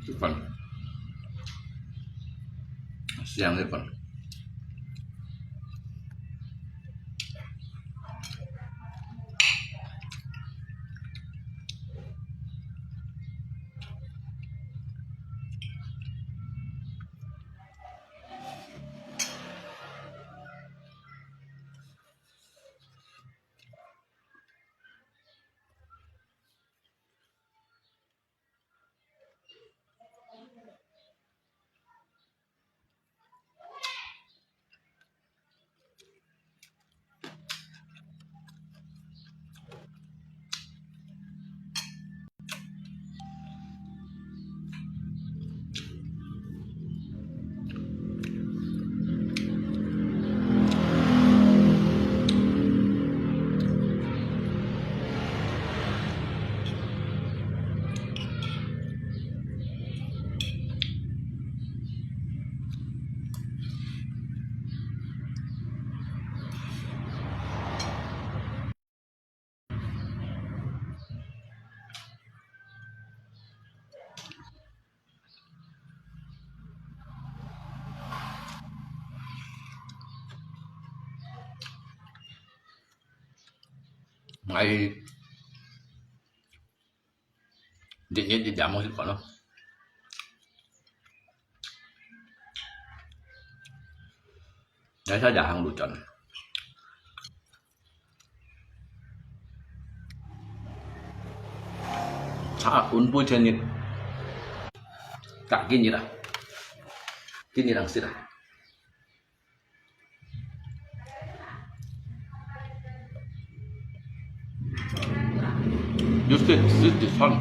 Depan. Siang depan. Ngày điện nhiên điện giảm một chút còn đâu. Đấy sao giảm đủ chuẩn. Unpul channel tak gini dah. Gini langsung dah. Just det fan.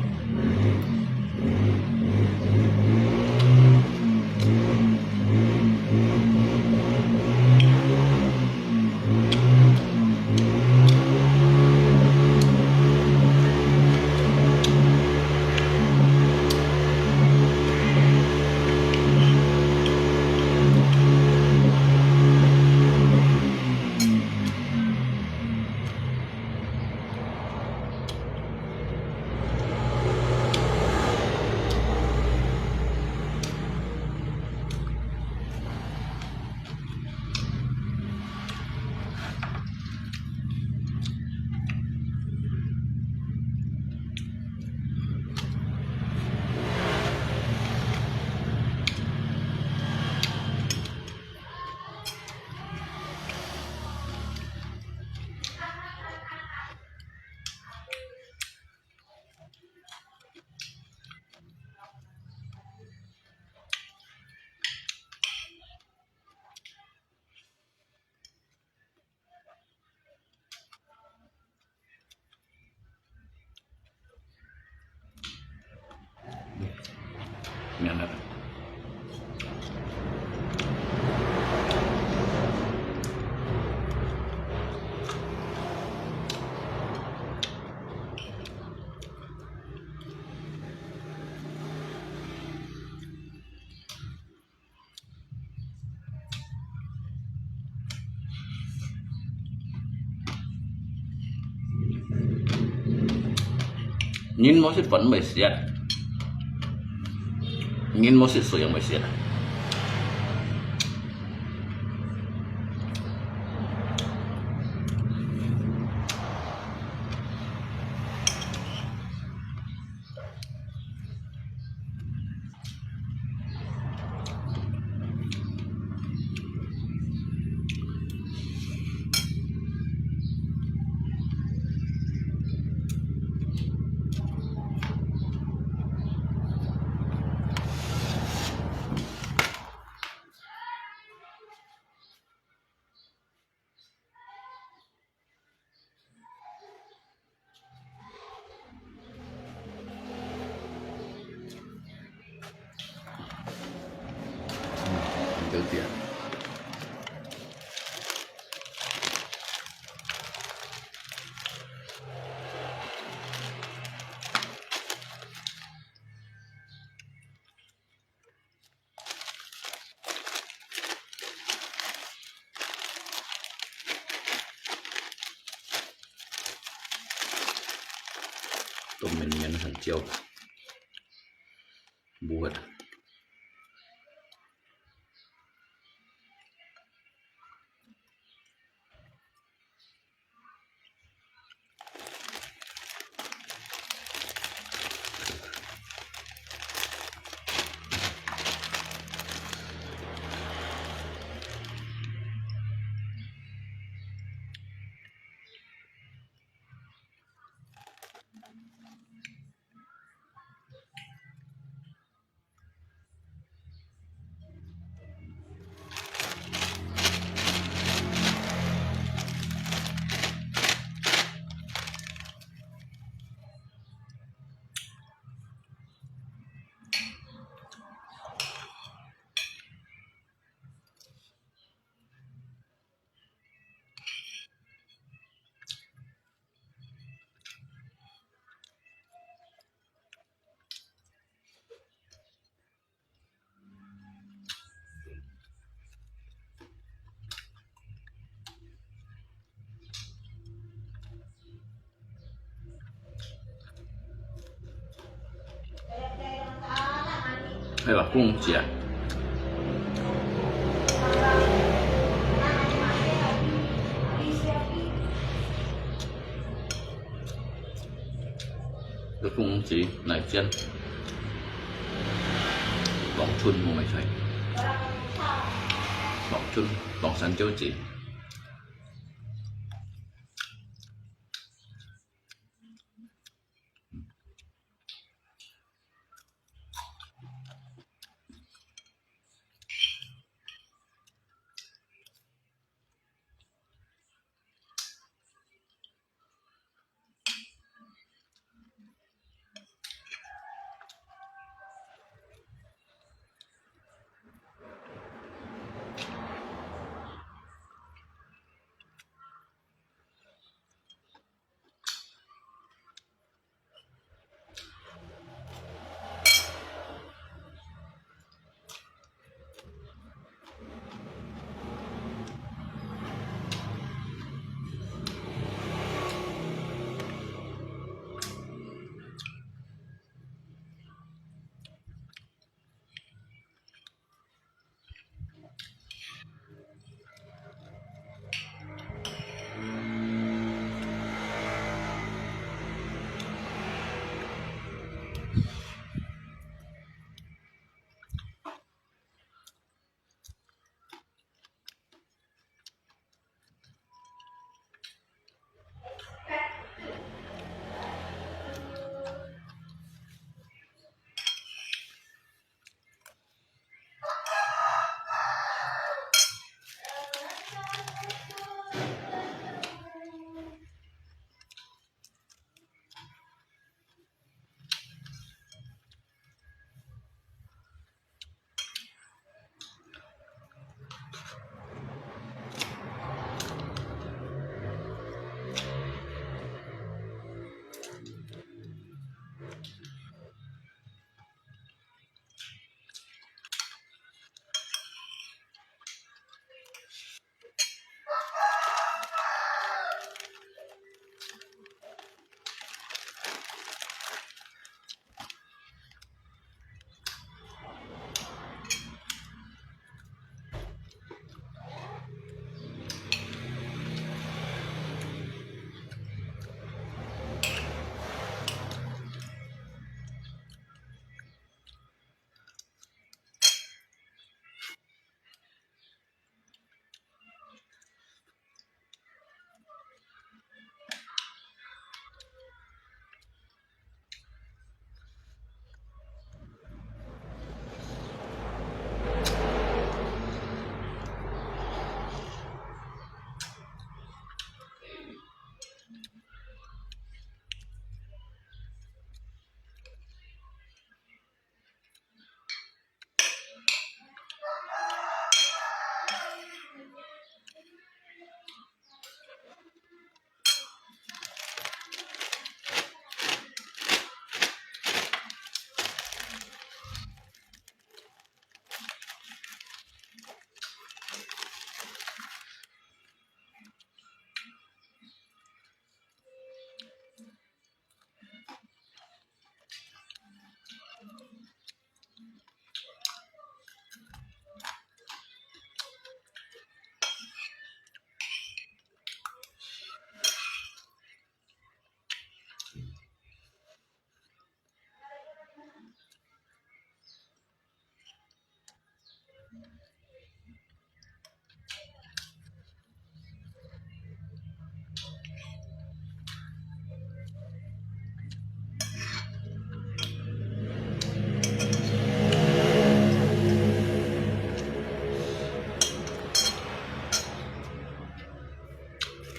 Ini anak. Nhìn một chút vẫn mới xiết. Nhìn một chút sôi mới xiết. Itu dia. Tôm mình nhân thành chiêu. buat ให้ว่ากุ้งเสียcái cung chỉ này chân bóng chun mua mày thấy bóng chun bóng sắn châu chỉ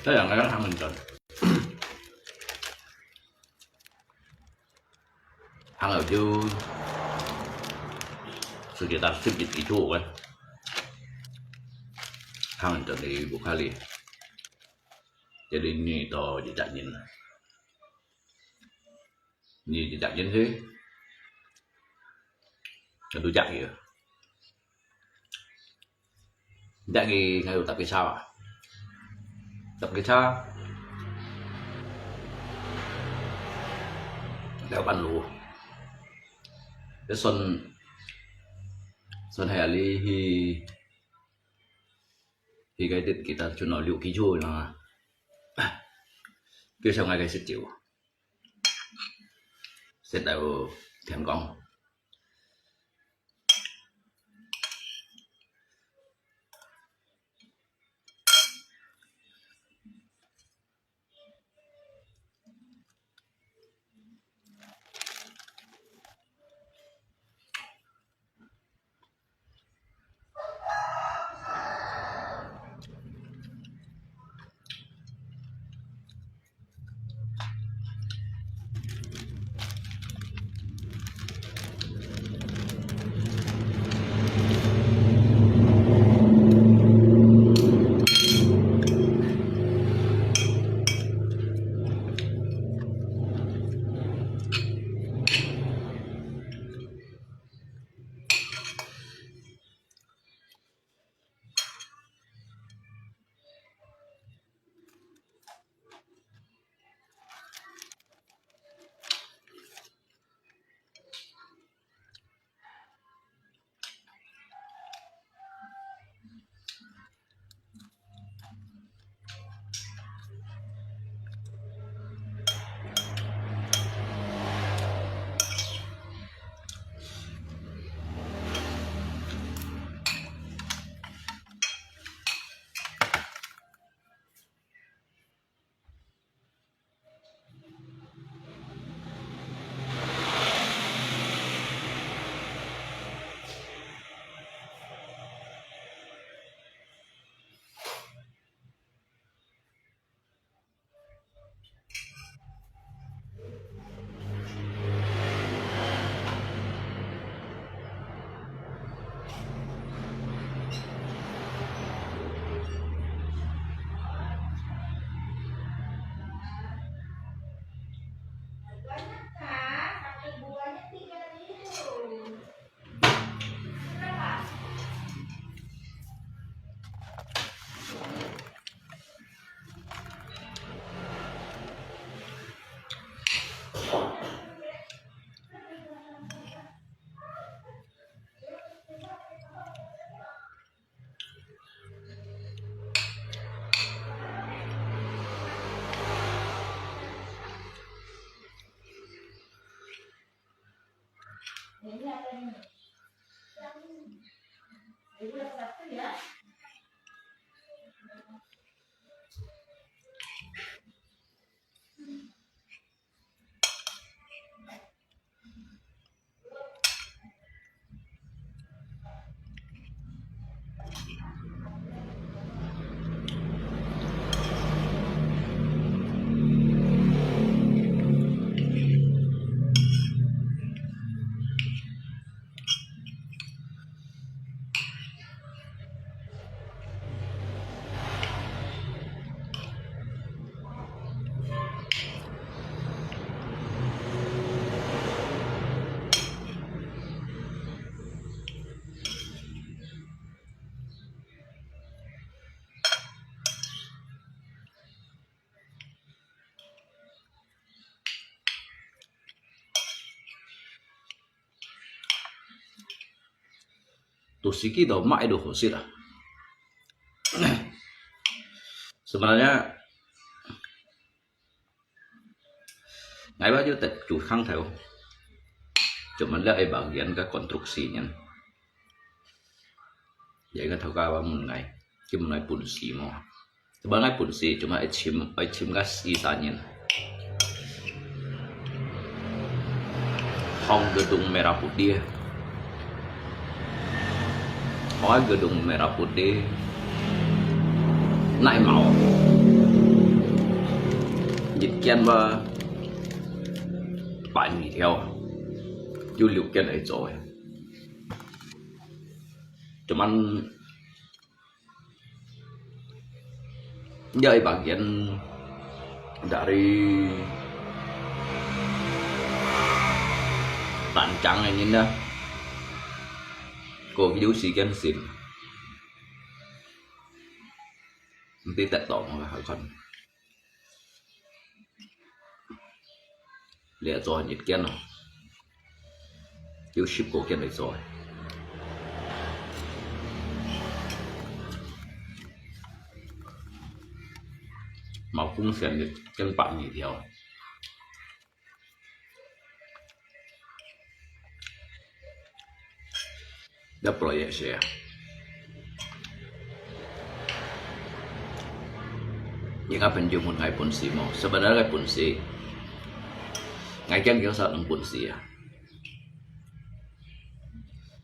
Saya nggak Hamilton. Hang ở dư sekitar 10 kilo kan. Hamilton di Bukhari. Jadi ini to jejak jin. Ini jejak jin sih. Tôi chạy kìa. Chạy thì ngày tập cái sao à? Tập cái sao? Đeo bàn lúa. Cái Xuân hè li thì cái tiết kita cho nó liệu ký rồi là kia sau ngày cái sẽ chịu sẽ đều thèm con. Toshiki do mak itu khusyid lah. Sebenarnya ngay bao nhiêu tật chủ khang theo cuma lihat bagian ke konstruksinya jadi kan tahu kawan mengenai cuma punsi mau sebenarnya punsi cuma ecim gas sisanya Hong gedung merah putih gedung merah putih naik mau dịch kiên và bạn nghỉ theo du liệu kiên ấy rồi cuman dari bagian dari rancang ini dah của video sekian sim nanti tak tahu lah kan lihat rồi nhiệt kiên rồi yêu ship của kiên đấy rồi màu cũng xem được chân bạn nghỉ theo đã proyek saya những apa yang jumlah ngai pun si mau sebenarnya pun si ngai kan kau saat pun si ya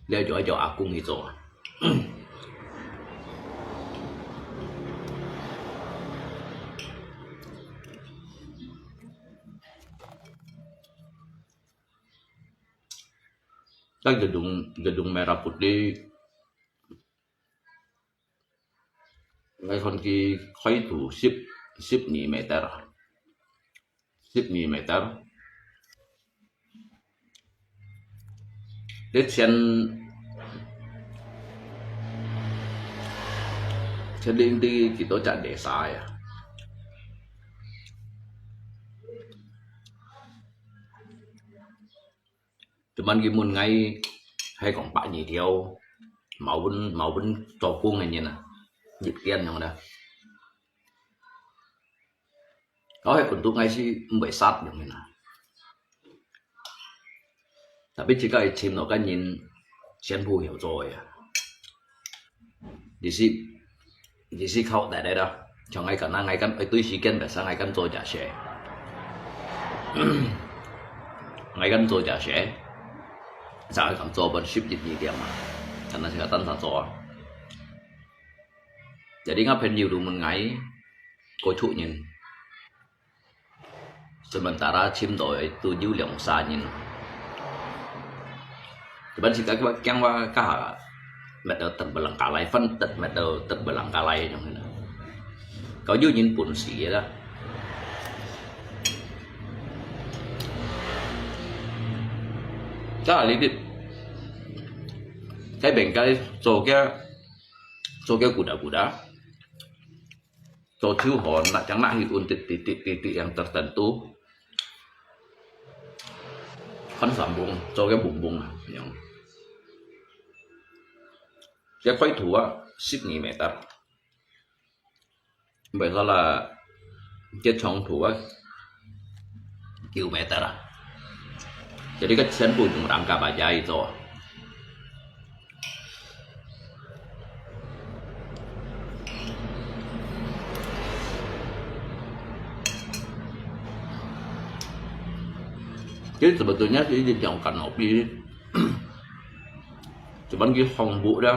dia jual aku gitu kan gedung merah putih ngay con kia khoái thủ ship nhị meter để sen đi kita cak desa ya cuman gimun ngay hay còn bạn gì theo màu bên trò cuông này nè dịch kiên không đó có hay còn tụ ngay si bảy sát được nè tapi jika chim nó cái nhìn sen phu hiểu rồi đi si khâu tại đây đó cho ngay cả ngay căn tôi si kiên phải sang ngay căn rồi giả sẽ ngay căn rồi giả sẽ sao cảm cho bên ship dịch gì điểm mà karena saya tan satu jadi ngapain nhiều mình ngai cô nhìn sementara chim đội từ dữ liệu xa nhìn cuman sih các yang wa kah meter terbelengkalai phân tật meter terbelengkalai trong này có dữ nhìn pun sih đó đó là cái bengkai cho cái kuda cho thiếu hồn là chẳng hạn như titik yang tertentu kan sambung cho cái bung yang cái khoái thủ á 10 meter bây giờ là cái trong thủ á kilometer jadi kan sen ujung rangka baja itu jadi sebetulnya sih dijauhkan kopi cuman cái hồng bụ đó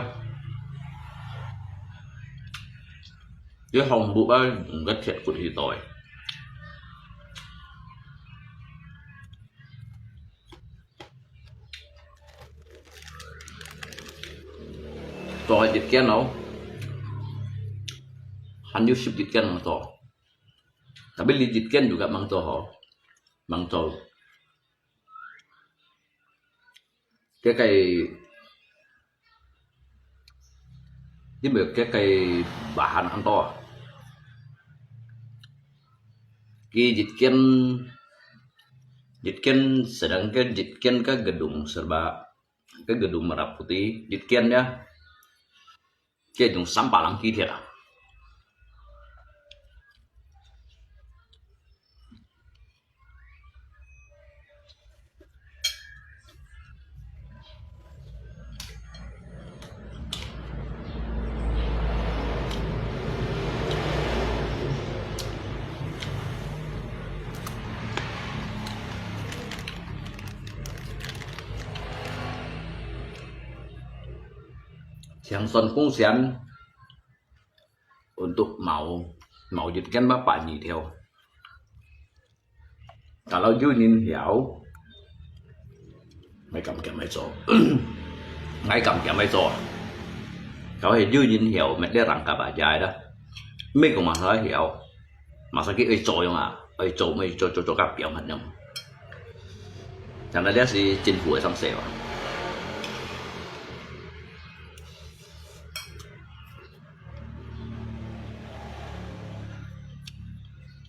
cái hồng bụ á rất thiệt của thì tội rồi dịch kiên đâu hanya ship dịch kiên mang to tapi li dịch kiên juga mang to cái cây bahan ang to ki dịch kiên sedangkan dịch kiên cái gedung merah putih dịch kiên ya cái gedung sampah lang kia thiệt Siang son fungsian untuk mau jadikan bapak ini theo Kalau dư nhìn hiểu mấy cầm kiếm mấy chỗ ngay cầm kiếm mấy chỗ kalau dư nhìn hiểu mấy đứa răng cả bà dài đó mấy cũng mà nói hiểu mà sao cái ấy chỗ mà ấy chỗ mấy chỗ gặp kiếm hạt nhầm chẳng lẽ là chính phủ ở trong xe à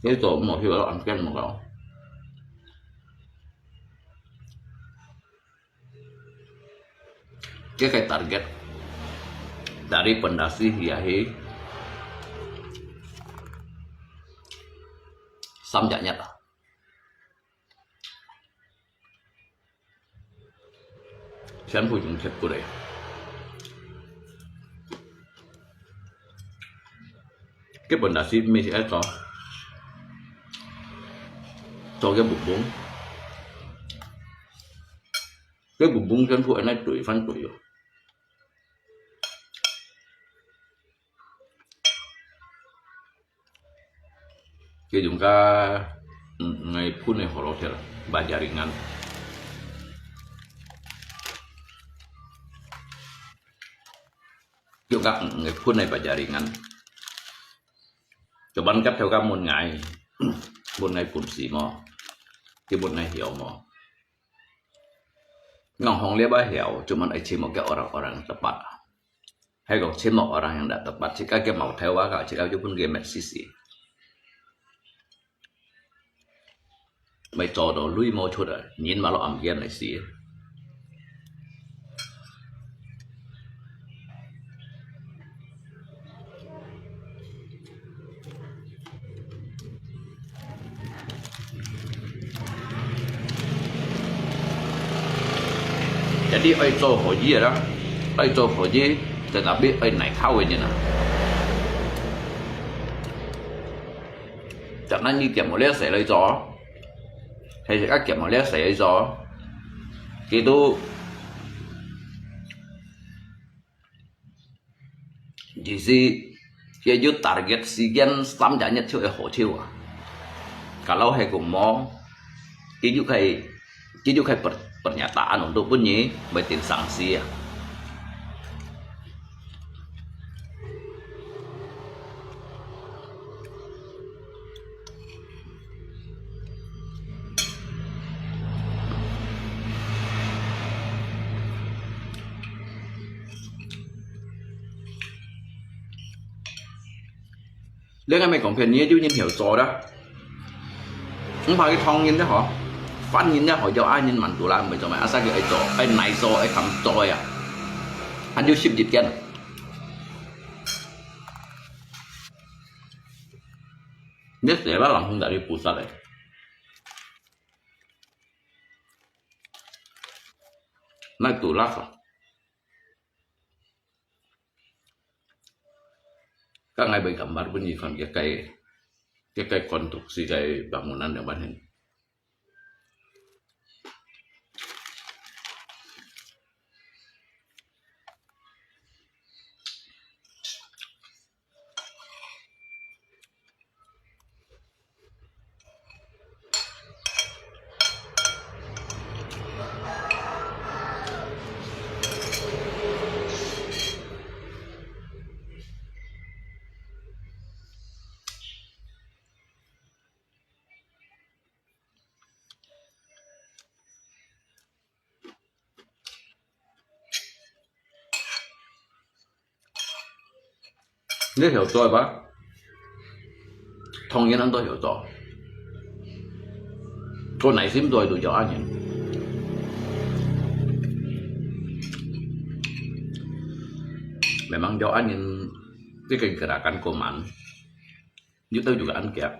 cái chỗ một hiểu là ăn cái một đó cái target dari pondasi Hiahi samjanya lah. Sian phụ chúng thiệt của đấy. Cái pondasi mình sẽ có cho cái bụng bún. Cái bụng bún sian phụ này tuổi phân tuổi rồi. Cái chúng ta ngày phun này họ lo thiệt bà jaringan chúng ta ngày phun này bà jaringan cho ban cấp theo các một ngày phun xì mò cái một ngày hiểu mò ngong hong lia bah hiểu cuma ấy chỉ một cái orang-orang tepat hay còn chỉ một orang yang tidak tepat jika dia mau theo kalau jika dia pun dia sisi mày trò đồ lui mô chút rồi nhìn mà nó ẩm yên này xí jadi ai trò hồ gì đó ai trò hồ gì thì đã biết ai này khao như nào chẳng hạn như kiểu một lẽ sẽ lấy gió hay các kiểu một lẽ xảy gió itu jadi dia target sekian samjanya cuy hotel kalau hay cùng mau itu kayak pernyataan untuk bunyi betin sanksi ya nếu anh mày còn phiền nhé chứ nhìn hiểu rõ đó không phải cái thong nhìn đó họ phát nhìn đó họ cho ai nhìn mạnh tụ làm mày cho mày sao cái rõ ai này rõ ai thầm rõ à anh vô ship dịch kia nhất để bắt làm không đã đi phụ sát này này tụ lắc à các ngài bergambar bunyi kan kayak konstruksi kayak bangunan yang banyak. Nếu hiểu rồi bác thông nhiên anh tôi hiểu rõ cô này xím rồi đủ rõ anh memang rõ anh cái gerakan koman itu juga angkat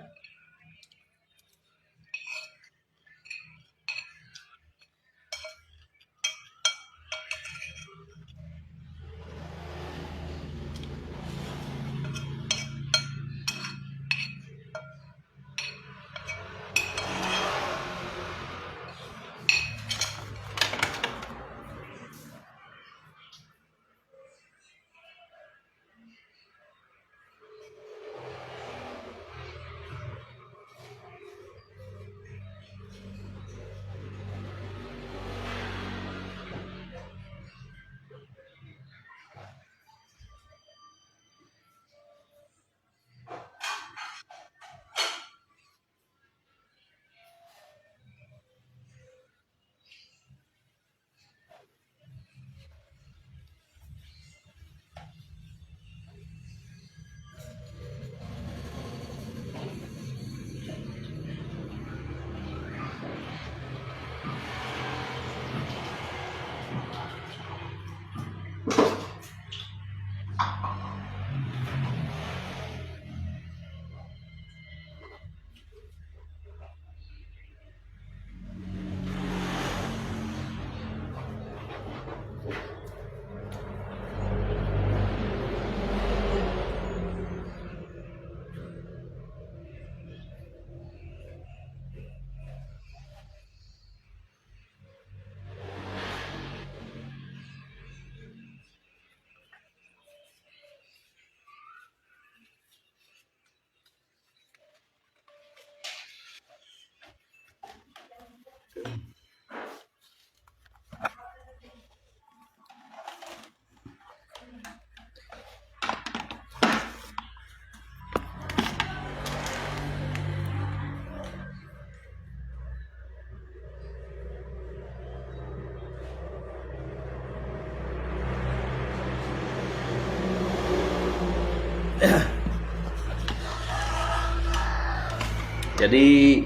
Jadi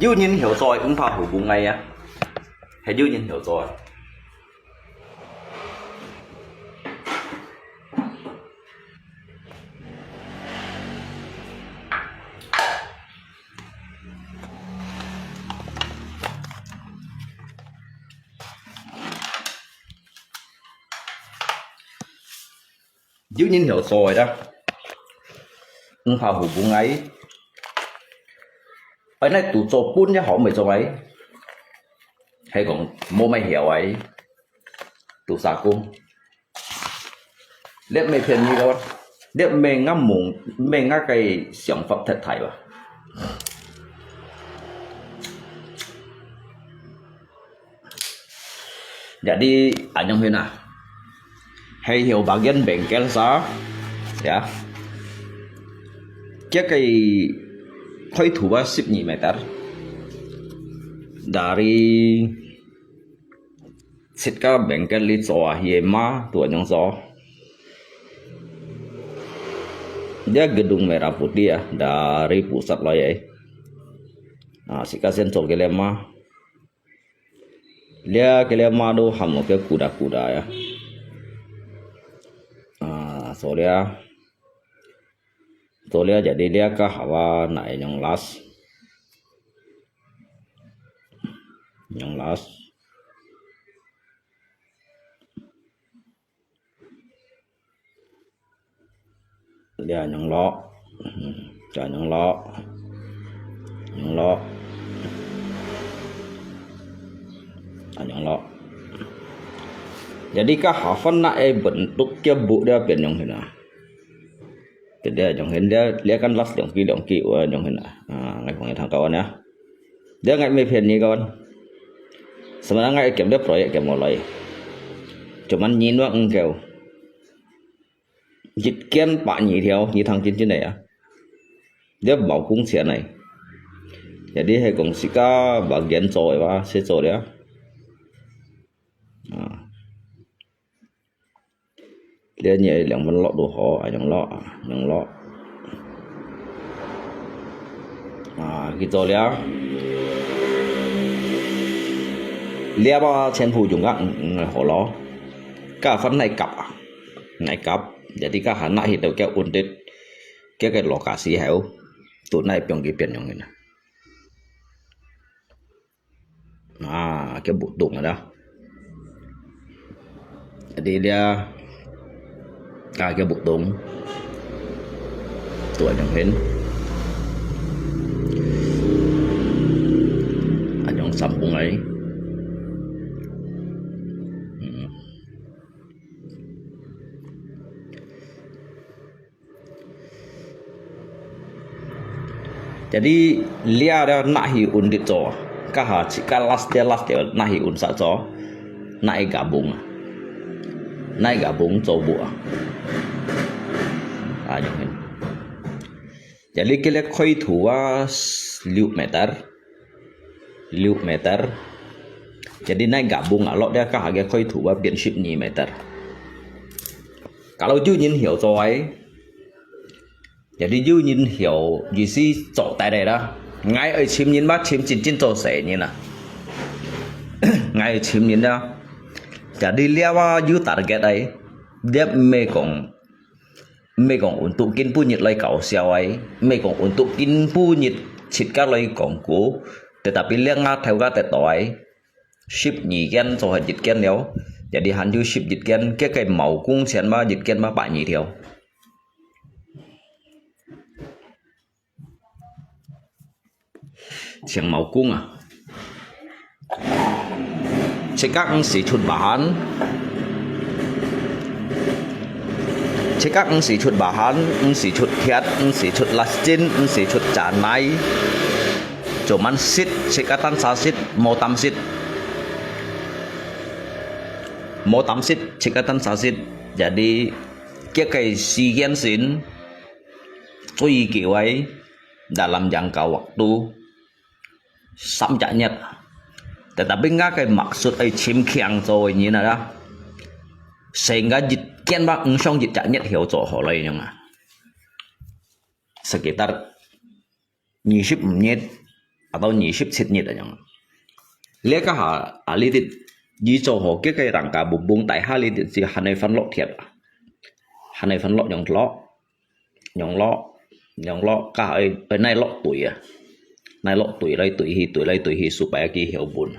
dư nhiên hiểu rồi ứng phó hữu cùng ngày á, hay dư nhiên hiểu rồi. Dư nhiên hiểu rồi đó, ứng phó hữu cùng ngày. Ở đây tụ cho bún cho họ mới cho ấy, hay còn mua mày hiểu ấy, tụ xả cung. Để mày phiền như đó, để mày ngắm mùng, mày ngắm cái sản phẩm thật thải vào. Jadi anyong hina, hay hiểu bagian bengkel sa, ya. Cái khối thủ 12 meter dari setka bengkel itu Yema tua yang so dia gedung merah putih ya dari pusat loyai. Nah si kasihan so kelema dia kelema do hamu ke kuda-kuda ya. Soalnya jadi dia ke hawa naik yang las dia yang lo jadi ke hawa naik bentuk kebu dia pen yang hina. Dia yang dia kan las dong ki yang hina. Ngayของทางkawan ya. Dia ngay mấy phiền như kawan. Sebenarnya ngay kiểm dia proyek kiểm mulai. Cuman nhìn nó kiểu dịch kiên bạn nhị theo như thằng trên này á. Dia bảo cung xe này. Jadi hay cũng sẽ có bagian rồi và sẽ rồi đấy. Dia nhảy yang men lọ đồ họ yang lọ gitu ya lia ba chen pu juga họ lo cả phần này cặp jadi cả hắn lại hiện cái ổn định cái lokasi heo tụi này pion cái yang ini cái bộ đụng đó jadi dia cái bộ đụng tụi yang hin yang sambung ấy. Jadi lia ada nahi undit co, kaha jika las dia nahi unsa co, naik gabung coba, yang ini. Jadi kita koi tua 6 meter. Jadi naik gabung kalau dia kah harga koi tua biên ship 2 meter. Kalau dư nhìn hiểu rồi, jadi dư nhìn hiểu gì si chỗ tại đây đó, ngay ở chim nhìn bắt chim chín chỗ sẻ như nào, ngay ở chim nhìn đó. Jadi lewa dư target ấy, dia Megong untuk kin punyit lai kau siawai, megong untuk kin punyit citka lai kongku, tetapi liang theo ga toai ship nhị gen so dịch gen nếu, jadi han du ship dịch gen cái màu cung xiên ba dịch gen ba bạn nhị theo. Xiên màu cung cekak si chut bahan. Cekak si chut bahan, si chut thiat, si chut lastin, si chut canai. Cuman sit, cekatan sasit, mau tam sit, cekatan sasit. Jadi cái sigen sin, tùy kiểu ấy dalam jangka waktu samjanya. Tetapi nggak maksud chim kiang rồi như nào đó, sehingga kian bakngsong jit caknyet hiểu chỗ họ lây nhưng sekitar 20 menit atau 20 menit aja. Lihat kah alitit di Johor cái rangka bumbung tại alitit si hanai phân lọ thiệt, hanai phân lọ nhong lọ cả ở này lọ tuổi à, này lọ tuổi đây tuổi hi supaya ki hiểu buồn,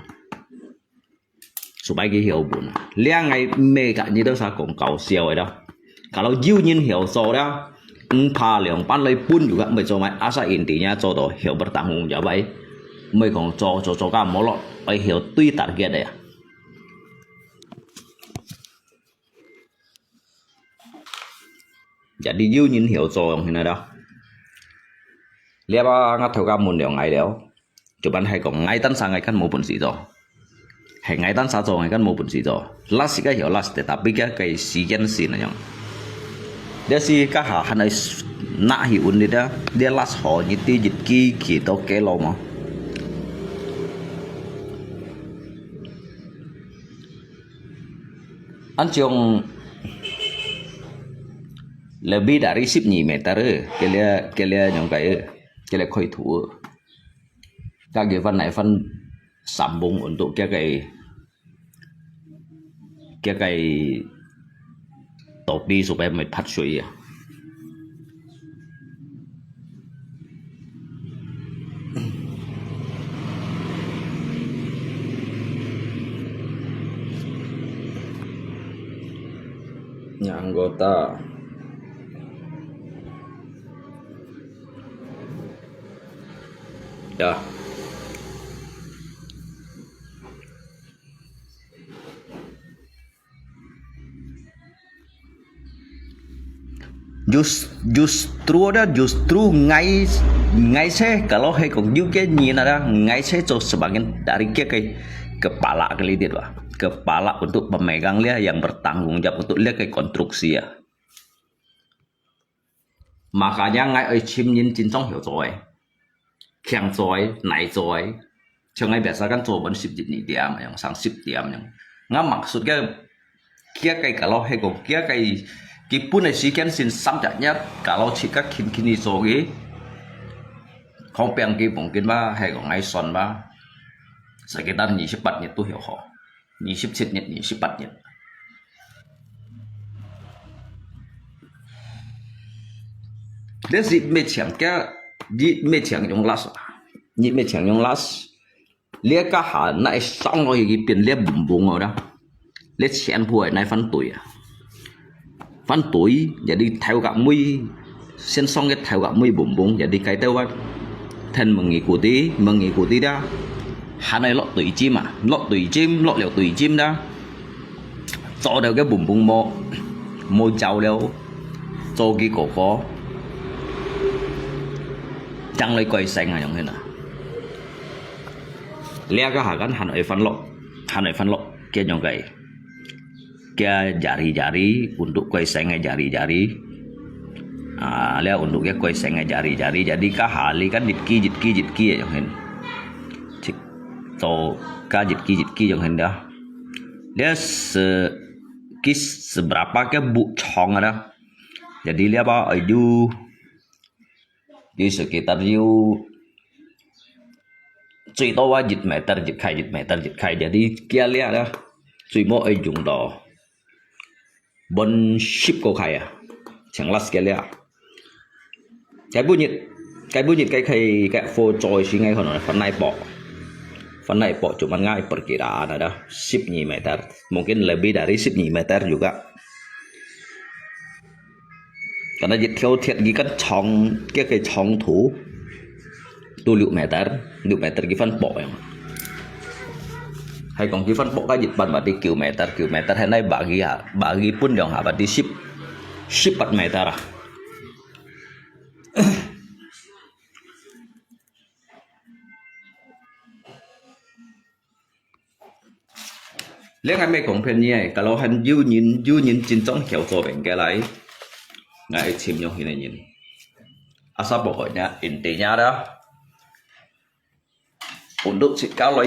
supaya ki hiểu buồn. Lihat ngày mê cả như đó sao cũng cầu siêu vậy đó. Kalau jiu nhìn hiểu rồi đó, pa liang pan lấy pun juga mới cho mày asa intinya cho đó hiểu bertanggung jawab ấy, mới còn cho cả mỗi lọ phải hiểu tuy target đấy. Jadi jiu nhìn hiểu rồi như này đó. Lihat ngắt theo cả một điều ngày đó, cuman hay còn ngày tan sang ngày kan mau pun sih rồi. Hay ngày tan sang rồi ngày kan mau pun sih rồi. Last cái hiểu last tetapi cái season sih này. Dia si kah hanai nak hiun dia last ho nyiti jitki kita kelo mah. Anjong lebih dari 10 meter kelia yang kelia koi thủ. Các cái phần này phần sambung untuk cái topi supaya mepat suy ya. Nya anggota ya. Justru ngay saya kalau hay còn juga nhìn ada ngay saya cho sebagian dari cái kepala kelidit lah, kepala untuk pemegang dia yang bertanggung jawab untuk lihat cái konstruksi ya. Makanya ngay ở chim nhìn chính trong hiểu rồi, keng rồi, nai rồi, cho ngay biasa kan coba 10 điểm yang sang 10 điểm yang nggak maksudnya cái kalau hay còn cái pun này sekian sin samjaknya kalau jika kini sore không pengen cái mungkin ba hay còn ngay son ba sekitar 24 menit tuh hiểu họ 27 menit 24 menit. Dia si macam yang las, ni macam yang las. Lihat kah naik sang lagi pin lihat bumbung orang, lihat sian buat naik fan tuổi à. Fan tuổi jadi theo cả mui sen xong cái theo cả mui bumbung jadi cái tao thân mengikuti dah. Hanai lọ tuổi chim à, lọ liều tuổi chim đó. Cho theo cái bumbung mô chào leo, cho cái cổ có chẳng lấy quay xanh à, giống thế nào. Lihat cái kan Hanai fan lọ kia giống cái kia jari-jari untuk quay xanh jari-jari. Lihat untuk cái quay xanh jari-jari jadi kahali kan jitki ya giống thế. Cho ka jitki giống thế đó. Lihat seberapa cái bu chong ada. Jadi lihat apa di sekitar最多ว่า10 meter 10 khay jadi kia lihat dah最末ở dùng đó bên ship của khay à chẳng last kia lihat cái bút nhật cái phô trôi suy ngay hồi phần này bỏ cuma ngay perkiraan ada 10 meter mungkin lebih dari 10 meter juga karena theo thiệt ghi cái chong cái chong thủ tu 6 meter cái phân bộ hay còn cái phân bộ cái dịch ban berarti kilometer hay nay bagi pun dong berarti 10 meter ah. Lihat ngay mấy công片này kalau han du nhìn chính trong hiểu cho bệnh cái này ngay chim nhung hình này nhìn asal pokoknya intinya dah untuk kalau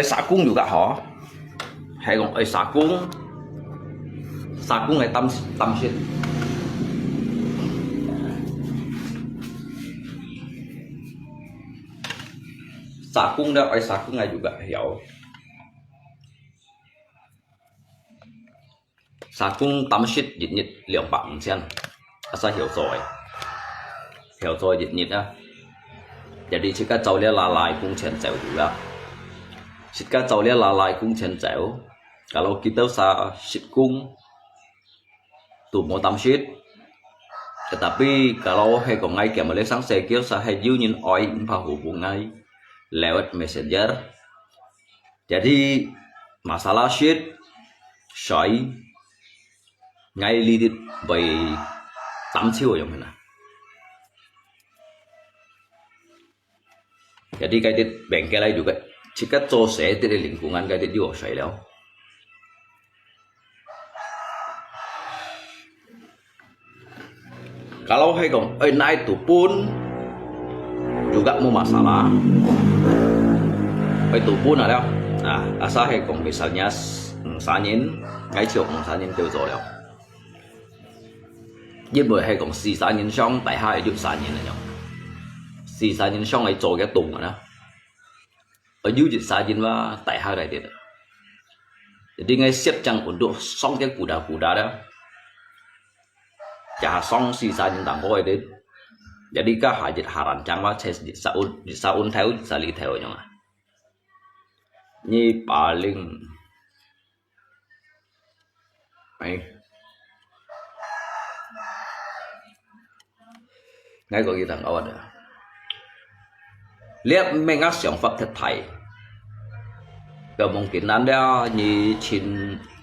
sakung juga họ hay còn sakung hay tâm shit Sakung dah, sakung ai juga hiểu. Sakung tắm shit dịch nhật liều bằng xem. Asa hiểu rồi dịch nhật á. Jadi jika jauh dia lalai kung chen jauh juga. Jika jauh dia lalai kung chen jauh. Kalau kita usah shit kung tu mau tam shit. Tetapi kalau hay còn ngay kèm lấy sáng xe kiểu sa hay dư nhìn oi vào hubung ngay lewat messenger. Jadi masalah shit soi ngay lidit by 8 chiều yang mana. Jadi kaitit bengkel juga jika cose di lingkungan kaitit juga soi leo. Kalau hay còn naik itu pun juga mau masalah. Itu pun ada. Nah, asal hay còn misalnya sanin, ngay chiều sanin tiêu rồi leo. Nhưng bởi hay còn si sanin xong tại hai chút sanin là nhau. Si sanin xong ngay做嘅動啊。Ở dưới dịch sanin và tại hai đại tiệt. Jadi ngay siap chẳng untuk xong cái kuda đó. Chả xong si sanin tạm coi đấy. Jadi ka hajit haran chang wa ches saun theo sali theo nhau. Ni paling ấy ngay có cái thằng ở đó liệp mình ngắt sản phẩm thật thầy cái mong kiếnนั้นđó như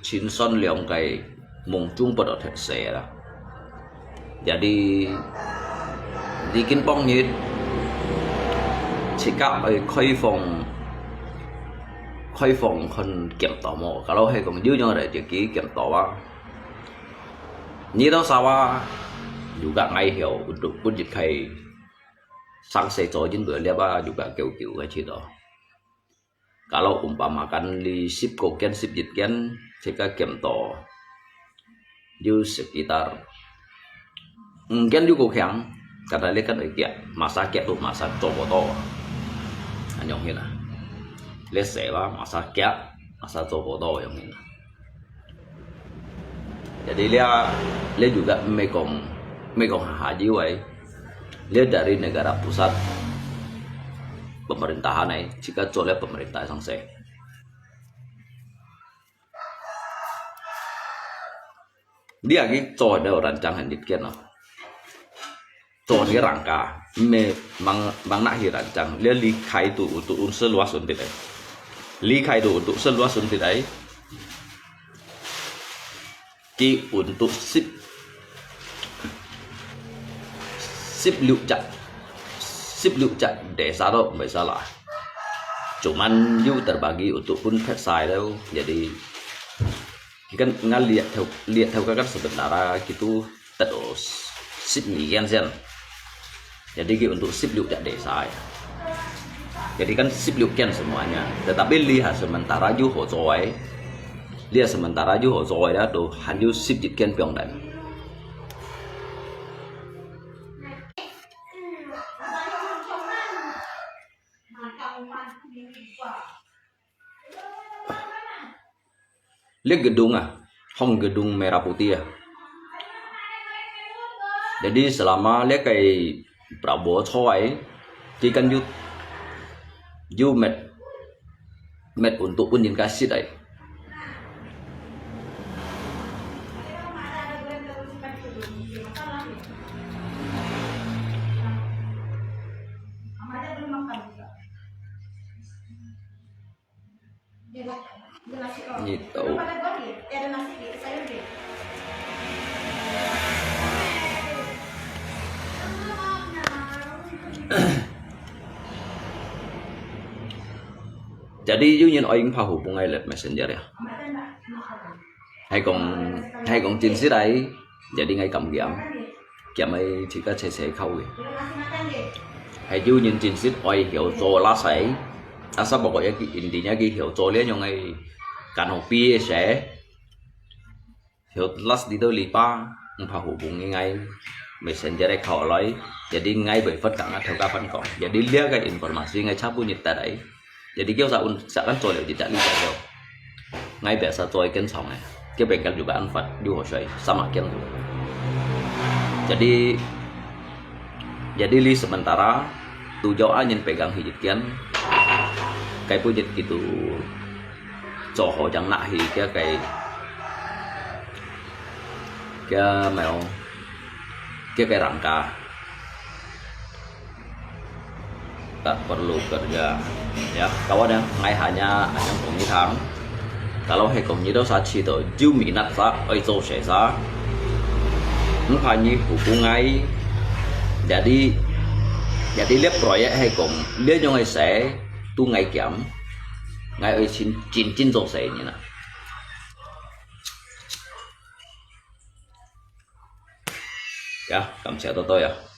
chín son liệm cái mong chung bật ở thật xe đó jadi bikin bong như chỉ cả ở khơi phòng con kiểm tỏ mộ kalau hay còn dưới nhau để chỉ ký kiểm tỏ vào như đó sao à juga ngay hiểu untuk pun dịch hay sang xe cho chính bữa liệp à juga kiểu cái chuyện đó kalau umpamakan di ship koken ship dịch ken jika kiểm tỏ như sekitar mungkin juga yang karena dia kan masa kia tuh masa coba to anyong hina les sewa masa kia masa coba to yang hina jadi dia juga megang haji wai dia dari negara pusat pemerintahan này jika oleh pemerintah Sangse dia cái cho ada rancangan dikit no cái rangka mang nak rancang dia likai itu untuk seluas untit ấy likai itu untuk seluas untit ấy ki untuk sip liu cat desa đóไม่salah cuman you terbagi untuk pun versi đâu jadi kan ngelihat theo kan sebenarnya gitu terus sip nian sen jadi untuk sip liu cat desa ya. Jadi kan sip liu cat semuanya tetapi lihat sementara you ho zoi dah tuh hanya sip dit ken pyong dan lihat gedung hong gedung merah putih ya. Jadi selama lihat kayak Prabowo Choi thì kan you met untuk pun nhìn kasih đấy. Gitu. Jadi dĩ nhiên anh phao hụp ngay lượt messenger ya. Hay còn chính sĩ đấy. Jadi ngay cầm kiểm ấy chỉ có sẽ khâu vậy. Hay dĩ nhiên chính sĩ oi hiểu cho lá sấy. Asal pokoknya intinya hiểu cho lihat yang ngay kan hobi sẽ hiểu las di đâu lipa phao hụp ngay messenger call lối jadi ngay bởi phật cả theo các phân còn jadi dia cái informasi ngay chapu nhật tại đấy jadi kêu sao sẽ kan tôi liệu tidak lihat đâu ngay biasa tôi kan xong này cái bengkel juga anfat di Hosei sama kan jadi li sementara tujuh angin pegang hijit kian cái project itu cho họ chẳng nạ thì cái mèo cái rangka tak perlu kerja ya kawan yang ngay hanya cùng như tháng kalau hay cùng như đó sa chỉ tổ chú mỹ nát sa ở chỗ sẽ sa nó phải như hukum ngay jadi lihat proyek hay cùng lihat yang ngay sẽ tu ngay kiểm ngay ở chín chỗ sẽ như nào ya cảm謝tôi à